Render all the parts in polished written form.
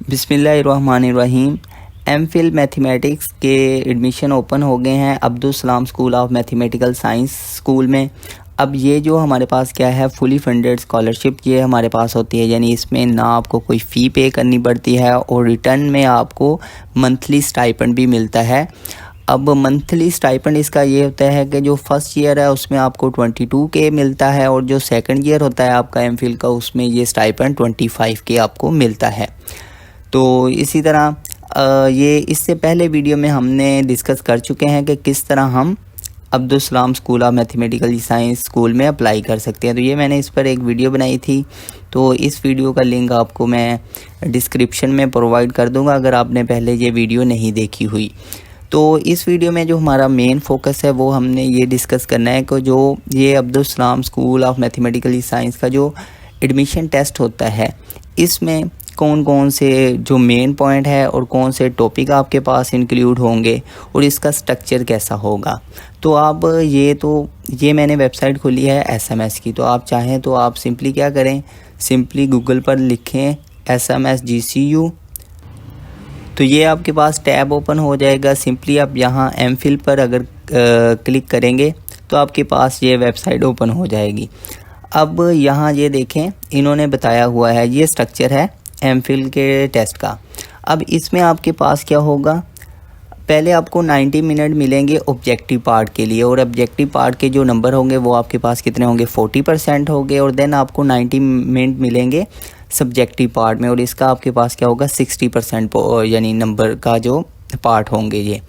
बिस्मिल्लाहिर्रहमानिर्रहीम। MPhil mathematics के admission open हो गए हैं Abdul Salam school of mathematical science school में। अब ये जो हमारे पास क्या है, फुली फंडेड स्कॉलरशिप ये हमारे पास होती है, यानी इसमें ना आपको कोई फ़ी पे करनी पड़ती है और रिटर्न में आपको मंथली स्टाइपेंड भी मिलता है। अब मंथली स्टाइपेंड इसका ये होता है कि जो फर्स्ट ईयर है उसमें आपको 22K मिलता है और जो सेकंड ईयर होता है आपका एमफिल का उसमें ये स्टाइपेंड 25K आपको मिलता है। तो इसी तरह ये इससे पहले वीडियो में हमने डिस्कस कर चुके हैं कि किस तरह हम Abdul Salam school of mathematical science school में अप्लाई कर सकते हैं। तो ये मैंने इस पर एक वीडियो बनाई थी, तो इस वीडियो का लिंक आपको मैं डिस्क्रिप्शन में प्रोवाइड कर दूंगा अगर आपने पहले ये वीडियो नहीं देखी हुई। तो इस वीडियो में जो हमारा मेन फोकस है वो हमने ये डिस्कस करना है कि जो ये Abdul Salam school of mathematical science का जो एडमिशन टेस्ट होता है इसमें कौन कौन से जो मेन पॉइंट है और कौन से टॉपिक आपके पास इंक्लूड होंगे और इसका स्ट्रक्चर कैसा होगा। तो आप ये मैंने वेबसाइट खोली है SMS की, तो आप चाहें तो आप सिंपली क्या करें, सिंपली गूगल पर लिखें SMSGCU, तो ये आपके पास टैब ओपन हो जाएगा। सिंपली आप यहाँ एमफिल पर अगर क्लिक करेंगे तो आपके पास ये वेबसाइट ओपन हो जाएगी। अब यहाँ ये देखें, इन्होंने बताया हुआ है, ये स्ट्रक्चर है एमफिल के टेस्ट का। अब इसमें आपके पास क्या होगा, पहले आपको 90 मिनट मिलेंगे ऑब्जेक्टिव पार्ट के लिए, और ऑब्जेक्टिव पार्ट के जो नंबर होंगे वो आपके पास कितने होंगे, 40% होंगे। और देन आपको 90 मिनट मिलेंगे सब्जेक्टिव पार्ट में, और इसका आपके पास क्या होगा 60% यानी नंबर का जो पार्ट होंगे ये।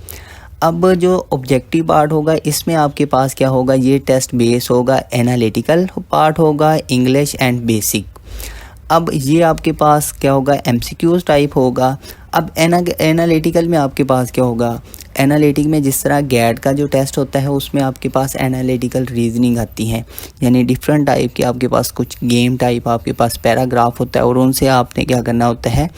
अब जो ऑब्जेक्टिव पार्ट होगा इसमें आपके पास क्या होगा, ये टेस्ट बेस होगा, एनालिटिकल पार्ट होगा, इंग्लिश एंड बेसिक। अब ये आपके पास क्या होगा, MCQs टाइप होगा। अब एनालिटिकल में आपके पास क्या होगा, एनालिटिक में जिस तरह गैट का जो टेस्ट होता है उसमें आपके पास एनालिटिकल रीजनिंग आती है, यानी डिफरेंट टाइप के आपके पास कुछ गेम टाइप आपके पास पैराग्राफ होता है, और उनसे आपने क्या करना होता है,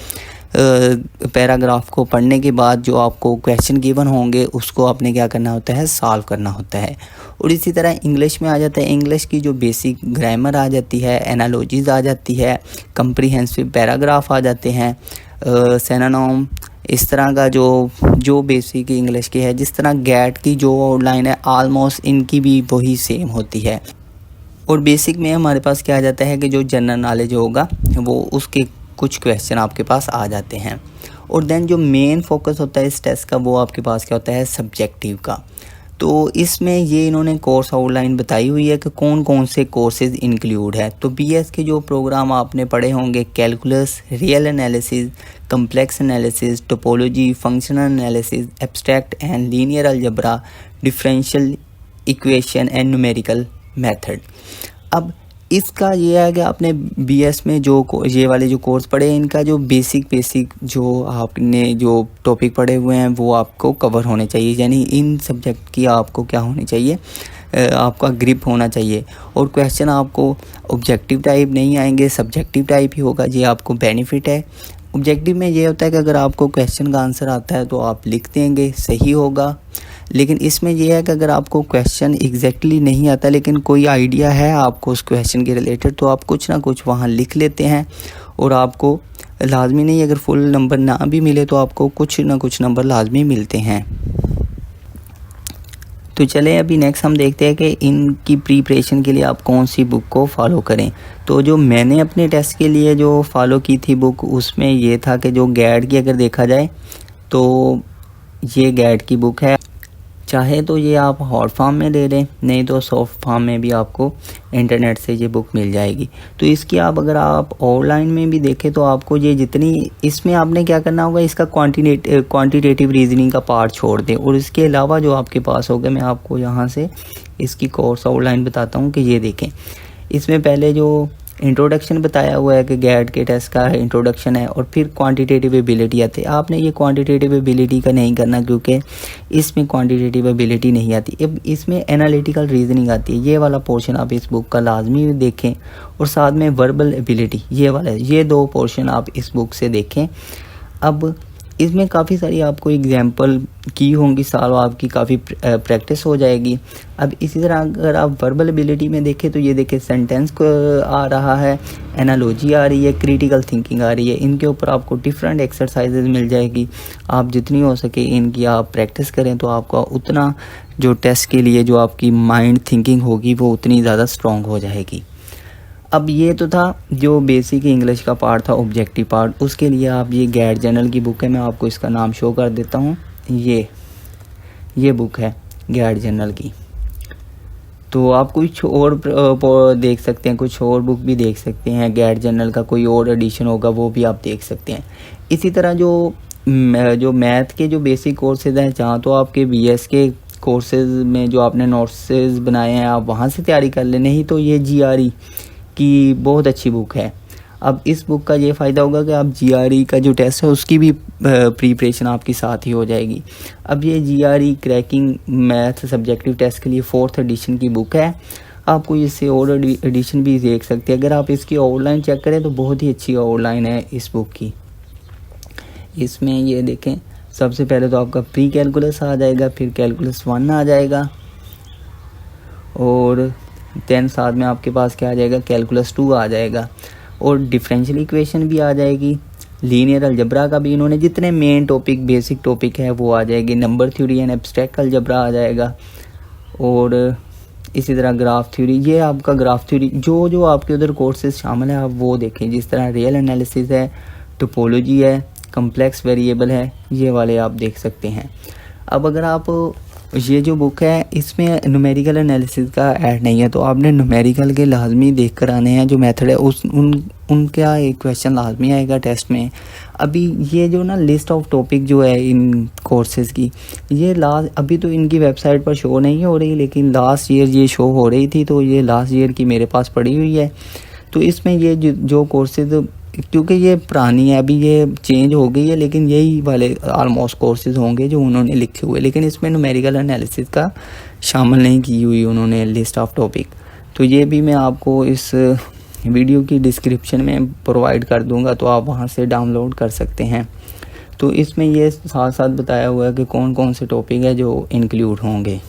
पैराग्राफ को पढ़ने के बाद जो आपको क्वेश्चन गिवन होंगे उसको आपने क्या करना होता है, सॉल्व करना होता है। और इसी तरह इंग्लिश में आ जाता है, इंग्लिश की जो बेसिक ग्रामर आ जाती है, एनालॉजीज़ आ जाती है, कंप्रीहेंसिव पैराग्राफ आ जाते हैं, सिनोनिम, इस तरह का जो बेसिक इंग्लिश की है। जिस तरह गैट की जो आउटलाइन है ऑलमोस्ट इनकी भी वही सेम होती है। और बेसिक में हमारे पास क्या आ जाता है कि जो जनरल नॉलेज होगा वो उसके कुछ क्वेश्चन आपके पास आ जाते हैं। और देन जो मेन फोकस होता है इस टेस्ट का वो आपके पास क्या होता है, सब्जेक्टिव का। तो इसमें ये इन्होंने कोर्स आउटलाइन बताई हुई है कि कौन कौन से कोर्सेज इंक्लूड है। तो BS के जो प्रोग्राम आपने पढ़े होंगे, calculus, real analysis, complex analysis, topology, functional analysis, abstract and linear algebra, differential equation and numerical method. अब इसका ये है कि आपने BS में जो ये वाले जो कोर्स पढ़े इनका जो बेसिक जो आपने जो टॉपिक पढ़े हुए हैं वो आपको कवर होने चाहिए, यानी इन सब्जेक्ट की आपको क्या होनी चाहिए, आपका ग्रिप होना चाहिए। और क्वेश्चन आपको ऑब्जेक्टिव टाइप नहीं आएंगे, सब्जेक्टिव टाइप ही होगा, ये आपको बेनिफिट है। ऑब्जेक्टिव में ये होता है कि अगर आपको क्वेश्चन का आंसर आता है तो आप लिख देंगे, सही होगा। लेकिन इसमें यह है कि अगर आपको क्वेश्चन एग्जैक्टली नहीं आता लेकिन कोई आइडिया है आपको उस क्वेश्चन के रिलेटेड, तो आप कुछ ना कुछ वहाँ लिख लेते हैं, और आपको लाजमी नहीं, अगर फुल नंबर ना भी मिले तो आपको कुछ ना कुछ नंबर लाजमी मिलते हैं। तो चलें अभी नेक्स्ट हम देखते हैं कि इनकी प्रिपरेशन के लिए आप कौन सी बुक को फॉलो करें। तो जो मैंने अपने टेस्ट के लिए जो फॉलो की थी बुक, उसमें ये था कि जो गैट की अगर देखा जाए तो ये गैट की बुक है। चाहे तो ये आप हॉट फॉर्म में दे दें, नहीं तो सॉफ्ट फॉर्म में भी आपको इंटरनेट से ये बुक मिल जाएगी। तो इसकी अगर आप ऑनलाइन में भी देखें तो आपको ये जितनी, इसमें आपने क्या करना होगा, इसका क्वांटिटेटिव रीजनिंग का पार्ट छोड़ दें, और इसके अलावा जो आपके पास होगा, मैं आपको यहाँ से इसकी कोर्स ऑनलाइन बताता हूँ कि ये देखें। इसमें पहले जो इंट्रोडक्शन बताया हुआ है कि गैट के टेस्ट का इंट्रोडक्शन है, और फिर क्वांटिटेटिव एबिलिटी आती है। आपने ये क्वांटिटेटिव एबिलिटी का नहीं करना क्योंकि इसमें क्वांटिटेटिव एबिलिटी नहीं आती। अब इसमें एनालिटिकल रीजनिंग आती है, ये वाला पोर्शन आप इस बुक का लाजमी देखें, और साथ में वर्बल एबिलिटी ये वाला, ये दो पोर्शन आप इस बुक से देखें। अब इसमें काफ़ी सारी आपको एग्जांपल की होंगी, सालों आपकी काफ़ी प्रैक्टिस हो जाएगी। अब इसी तरह अगर आप वर्बल एबिलिटी में देखें तो ये देखें सेंटेंस आ रहा है, एनालॉजी आ रही है, क्रिटिकल थिंकिंग आ रही है। इनके ऊपर आपको डिफरेंट एक्सरसाइजेज मिल जाएगी। आप जितनी हो सके इनकी आप प्रैक्टिस करें तो आपका उतना जो टेस्ट के लिए जो आपकी माइंड थिंकिंग होगी वो उतनी ज़्यादा स्ट्रॉन्ग हो जाएगी। अब ये तो था जो बेसिक इंग्लिश का पार्ट था, ऑब्जेक्टिव पार्ट। उसके लिए आप ये गैड जर्नल की बुक है, मैं आपको इसका नाम शो कर देता हूँ। ये बुक है गैड जर्नल की। तो आप कुछ और देख सकते हैं, कुछ और बुक भी देख सकते हैं। गैड जर्नल का कोई और एडिशन होगा वो भी आप देख सकते हैं। इसी तरह जो मैथ के जो बेसिक कोर्सेज हैं, जहाँ तो आपके BS के कोर्सेज में जो आपने नोट्सेज बनाए हैं आप वहाँ से तैयारी कर लें, नहीं तो ये GRE की बहुत अच्छी बुक है। अब इस बुक का ये फ़ायदा होगा कि आप GRE का जो टेस्ट है उसकी भी प्रिपरेशन आपकी साथ ही हो जाएगी। अब ये GRE cracking math subjective test के लिए 4th एडिशन की बुक है। आपको इससे और एडिशन भी देख सकते हैं। अगर आप इसकी ऑनलाइन चेक करें तो बहुत ही अच्छी ऑनलाइन है इस बुक की। इसमें ये देखें, सबसे पहले तो आपका प्री कैलकुलस आ जाएगा, फिर कैलकुलस 1 आ जाएगा, और देन साथ में आपके पास क्या आ जाएगा, कैलकुलस 2 आ जाएगा, और डिफरेंशियल इक्वेशन भी आ जाएगी। लीनियर अलजब्रा का भी इन्होंने जितने मेन टॉपिक बेसिक टॉपिक है वो आ जाएगी। नंबर थ्योरी एंड एब्स्ट्रैक्ट अलजब्रा आ जाएगा, और इसी तरह ग्राफ थ्योरी। ये आपका ग्राफ थ्योरी जो आपके उधर कोर्सेज शामिल है आप वो देखें, जिस तरह रियल एनालिसिस है, टोपोलॉजी है, कम्प्लेक्स वेरिएबल है, ये वाले आप देख सकते हैं। अब अगर आप ये जो बुक है इसमें न्यूमेरिकल एनालिसिस का ऐड नहीं है, तो आपने न्यूमेरिकल के लाजमी देख कर आने हैं। जो मेथड है उनका एक क्वेश्चन लाजमी आएगा टेस्ट में। अभी ये जो ना लिस्ट ऑफ टॉपिक जो है इन कोर्सेज़ की, ये अभी तो इनकी वेबसाइट पर शो नहीं हो रही, लेकिन लास्ट ईयर ये शो हो रही थी, तो ये लास्ट ईयर की मेरे पास पड़ी हुई है। तो इसमें ये जो कोर्सेज़, क्योंकि ये पुरानी है, अभी ये चेंज हो गई है, लेकिन यही वाले ऑलमोस्ट कोर्सेज होंगे जो उन्होंने लिखे हुए, लेकिन इसमें न्यूमेरिकल एनालिसिस का शामिल नहीं की हुई उन्होंने लिस्ट ऑफ टॉपिक। तो ये भी मैं आपको इस वीडियो की डिस्क्रिप्शन में प्रोवाइड कर दूंगा, तो आप वहां से डाउनलोड कर सकते हैं। तो इसमें ये साथ साथ बताया हुआ है कि कौन कौन से टॉपिक है जो इंक्लूड होंगे।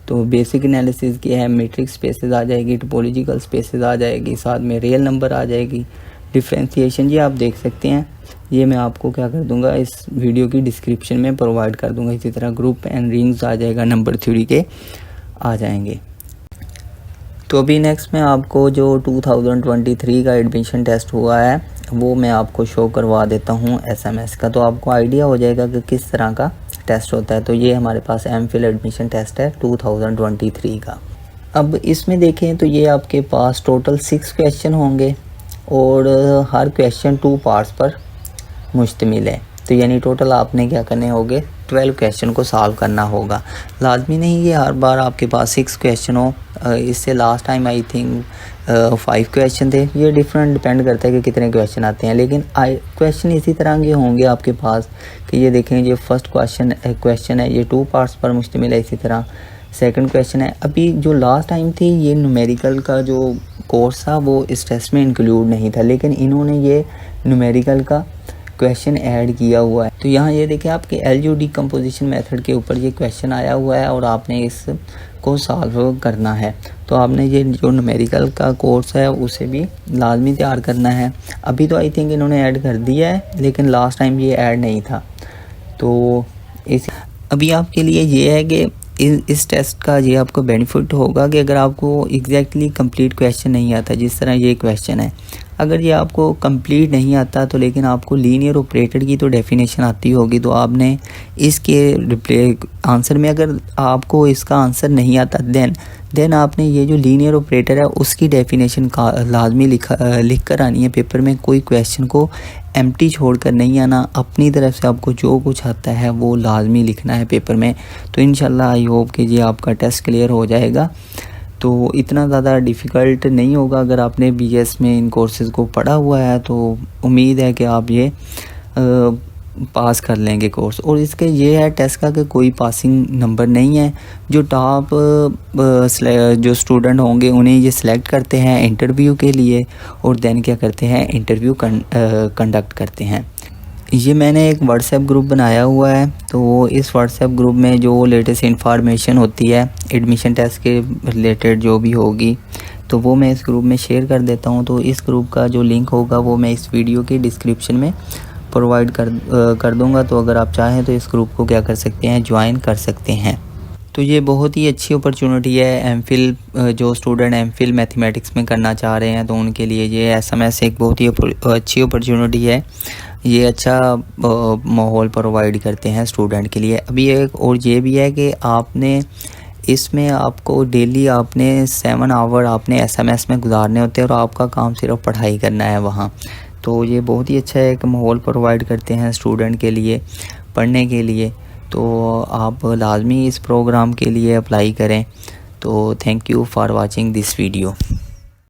तो बेसिक एनालिसिस की है, मैट्रिक्स स्पेसेस आ जाएगी, टोपोलॉजिकल स्पेसेस आ जाएगी, साथ में रियल नंबर आ जाएगी, डिफरेंशिएशन, ये आप देख सकते हैं। ये मैं आपको क्या कर दूंगा, इस वीडियो की डिस्क्रिप्शन में प्रोवाइड कर दूंगा। इसी तरह ग्रुप एंड रिंग्स आ जाएगा, नंबर थ्योरी के आ जाएंगे। तो अभी नेक्स्ट मैं आपको जो 2023 का एडमिशन टेस्ट हुआ है वो मैं आपको शो करवा देता हूँ SMS का, तो आपको आइडिया हो जाएगा कि किस तरह का टेस्ट होता है। तो ये हमारे पास MPhil एडमिशन टेस्ट है 2023 का। अब इसमें देखें तो ये आपके पास टोटल 6 क्वेश्चन होंगे, और हर क्वेश्चन 2 पार्ट्स पर मुश्तमिल है। तो यानी टोटल आपने क्या करने होंगे, 12 क्वेश्चन को सॉल्व करना होगा। लाजमी नहीं कि हर बार आपके पास 6 क्वेश्चन हो, इससे last time I think 5 question थे। ये डिफरेंट डिपेंड करता है कि कितने क्वेश्चन आते हैं, लेकिन क्वेश्चन इसी तरह के होंगे आपके पास कि ये देखें, ये फर्स्ट क्वेश्चन है, ये 2 पार्ट्स पर मुश्तमिल है। इसी तरह सेकंड क्वेश्चन है। अभी जो लास्ट टाइम थी ये न्यूमेरिकल का जो कोर्स था वो इस टेस्ट में इंक्लूड नहीं था, लेकिन इन्होंने ये न्यूमेरिकल का क्वेश्चन ऐड किया हुआ है। तो यहाँ ये देखिए आपके LU डिकम्पोजिशन मेथड के ऊपर ये क्वेश्चन आया हुआ है और आपने इसको सॉल्व करना है। तो आपने ये जो न्यूमेरिकल का कोर्स है उसे भी लाजमी तैयार करना है। अभी तो आई थिंक इन्होंने ऐड कर दिया है, लेकिन लास्ट टाइम ये ऐड नहीं था। तो अभी आपके लिए ये है कि इस टेस्ट का ये आपको बेनिफिट होगा कि अगर आपको एग्जैक्टली कंप्लीट क्वेश्चन नहीं आता, जिस तरह ये क्वेश्चन है, अगर ये आपको कंप्लीट नहीं आता तो लेकिन आपको लीनियर ऑपरेटर की तो डेफिनेशन आती होगी, तो आपने इसके आंसर में अगर आपको इसका आंसर नहीं आता देन आपने ये जो लीनियर ऑपरेटर है उसकी डेफिनेशन का लाजमी लिख कर आनी है पेपर में। कोई क्वेश्चन को एम्प्टी छोड़कर नहीं आना, अपनी तरफ से आपको जो कुछ आता है वो लाजमी लिखना है पेपर में। तो इंशाल्लाह आई होप कि ये आपका टेस्ट क्लियर हो जाएगा। तो इतना ज़्यादा डिफ़िकल्ट नहीं होगा अगर आपने BS में इन कोर्सेज़ को पढ़ा हुआ है, तो उम्मीद है कि आप ये पास कर लेंगे कोर्स। और इसके ये है टेस्ट का कि कोई पासिंग नंबर नहीं है। जो टॉप जो स्टूडेंट होंगे उन्हें ये सिलेक्ट करते हैं इंटरव्यू के लिए, और देन क्या करते हैं, इंटरव्यू कंडक्ट करते हैं। ये मैंने एक व्हाट्सएप ग्रुप बनाया हुआ है, तो इस व्हाट्सएप ग्रुप में जो लेटेस्ट इंफॉर्मेशन होती है एडमिशन टेस्ट के रिलेटेड जो भी होगी तो वो मैं इस ग्रुप में शेयर कर देता हूँ। तो इस ग्रुप का जो लिंक होगा वो मैं इस वीडियो के डिस्क्रिप्शन में प्रोवाइड कर दूँगा। तो अगर आप चाहें तो इस ग्रुप को क्या कर सकते हैं, ज्वाइन कर सकते हैं। तो ये बहुत ही अच्छी अपॉर्चुनिटी है एमफिल, जो स्टूडेंट एमफिल मैथमेटिक्स में करना चाह रहे हैं तो उनके लिए ये एसएमएस एक बहुत ही अच्छी अपॉर्चुनिटी है। ये अच्छा माहौल प्रोवाइड करते हैं स्टूडेंट के लिए। अभी एक और ये भी है कि आपने इसमें आपको डेली आपने 7 आवर आपने एसएमएस में गुजारने होते हैं और आपका काम सिर्फ पढ़ाई करना है वहाँ। तो ये बहुत ही अच्छा एक माहौल प्रोवाइड करते हैं स्टूडेंट के लिए पढ़ने के लिए। तो आप लाजमी इस प्रोग्राम के लिए अप्लाई करें। तो thank you for watching this video.